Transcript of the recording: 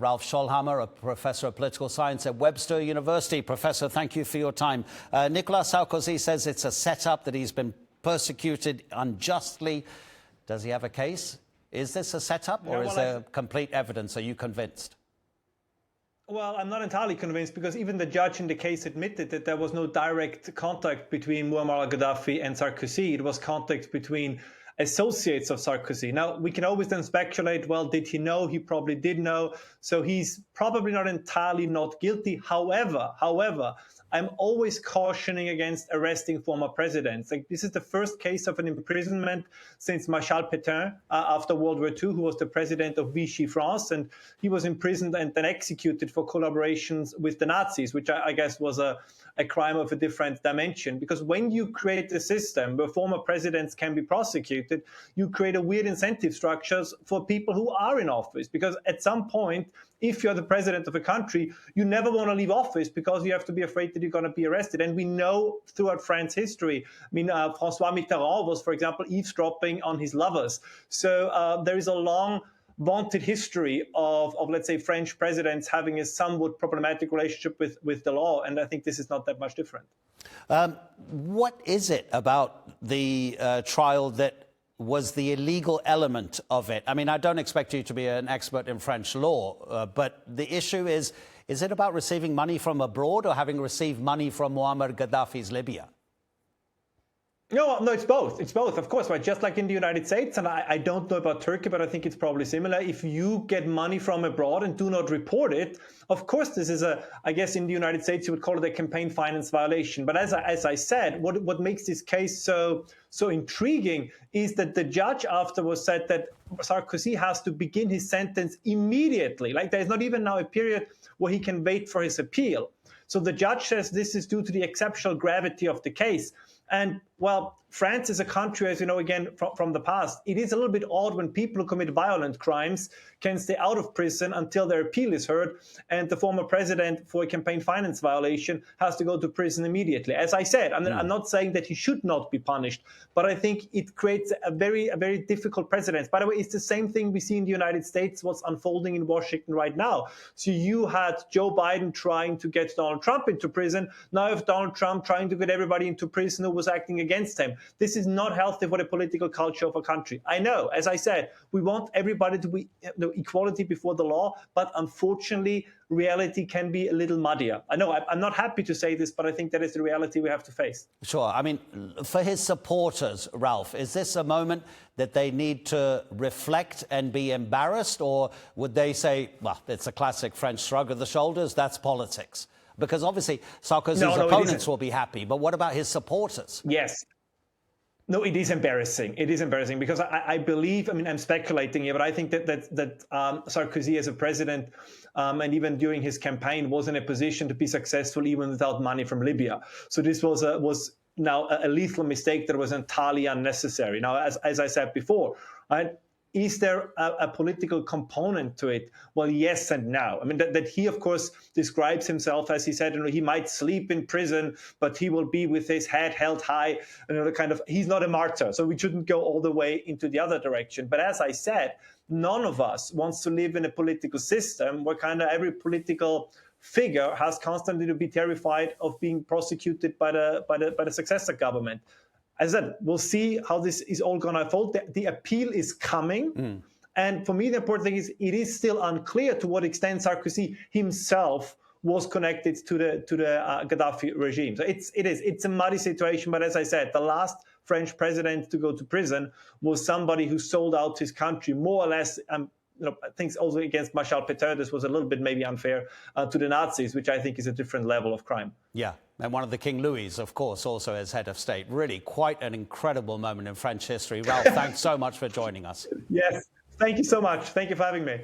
Ralph Schoellhammer, a professor of political science at Webster University. Professor, thank you for your time. Nicolas Sarkozy says it's a setup, that he's been persecuted unjustly. Does he have a case? Is this a setup, or is there complete evidence? Are you convinced? Well, I'm not entirely convinced, because even the judge in the case admitted that there was no direct contact between Muammar Gaddafi and Sarkozy. It was contact between associates of Sarkozy. Now, we can always then speculate, well, did he know? He probably did know. So he's probably not entirely not guilty. However, I'm always cautioning against arresting former presidents. Like, this is the first case of an imprisonment since Marshal Pétain after World War II, who was the president of Vichy France, and he was imprisoned and then executed for collaborations with the Nazis, which I guess was a crime of a different dimension. Because when you create a system where former presidents can be prosecuted, you create a weird incentive structures for people who are in office. Because at some point, if you're the president of a country, you never want to leave office because you have to be afraid that you're going to be arrested. And we know throughout France's history, I mean, François Mitterrand was, for example, eavesdropping on his lovers. So there is a long vaunted history of, let's say, French presidents having a somewhat problematic relationship with the law. And I think this is not that much different. What is it about the trial that was the illegal element of it? I mean, I don't expect you to be an expert in French law, but the issue is it about receiving money from abroad or having received money from Muammar Gaddafi's Libya? No, it's both. It's both, of course, right? Just like in the United States, and I don't know about Turkey, but I think it's probably similar. If you get money from abroad and do not report it, of course, this is I guess in the United States, you would call it a campaign finance violation. But as I said, what makes this case so intriguing is that the judge afterwards said that Sarkozy has to begin his sentence immediately. Like, there's not even now a period where he can wait for his appeal. So the judge says this is due to the exceptional gravity of the case. And, well, France is a country, as you know, again, from the past. It is a little bit odd when people who commit violent crimes can stay out of prison until their appeal is heard, and the former president, for a campaign finance violation, has to go to prison immediately. As I said, I'm not saying that he should not be punished, but I think it creates a very difficult precedent. By the way, it's the same thing we see in the United States, what's unfolding in Washington right now. So you had Joe Biden trying to get Donald Trump into prison. Now you have Donald Trump trying to get everybody into prison who was acting against him. This is not healthy for the political culture of a country. I know, as I said, we want everybody to be equality before the law, but unfortunately, reality can be a little muddier. I know I'm not happy to say this, but I think that is the reality we have to face. Sure. I mean, for his supporters, Ralph, is this a moment that they need to reflect and be embarrassed, or would they say, well, it's a classic French shrug of the shoulders, that's politics? Because obviously Sarkozy's opponents will be happy, but what about his supporters? Yes. No, it is embarrassing. It is embarrassing because I believe, I mean, I'm speculating here, but I think that Sarkozy as a president and even during his campaign was in a position to be successful even without money from Libya. So this was now a lethal mistake that was entirely unnecessary. Now, as I said before, right? Is there a political component to it? Well, yes and no. I mean, that he, of course, describes himself, as he said, he might sleep in prison, but he will be with his head held high, he's not a martyr. So we shouldn't go all the way into the other direction. But as I said, none of us wants to live in a political system where kind of every political figure has constantly to be terrified of being prosecuted by the successor government. As I said, we'll see how this is all going to unfold. The appeal is coming. And for me, the important thing is it is still unclear to what extent Sarkozy himself was connected to the Gaddafi regime. So it's a muddy situation. But as I said, the last French president to go to prison was somebody who sold out his country more or less. Things also against Marshal Pétain, this was a little bit maybe unfair to the Nazis, which I think is a different level of crime. Yeah, and one of the King Louis, of course, also as head of state. Really quite an incredible moment in French history. Ralph, thanks so much for joining us. Yes, thank you so much. Thank you for having me.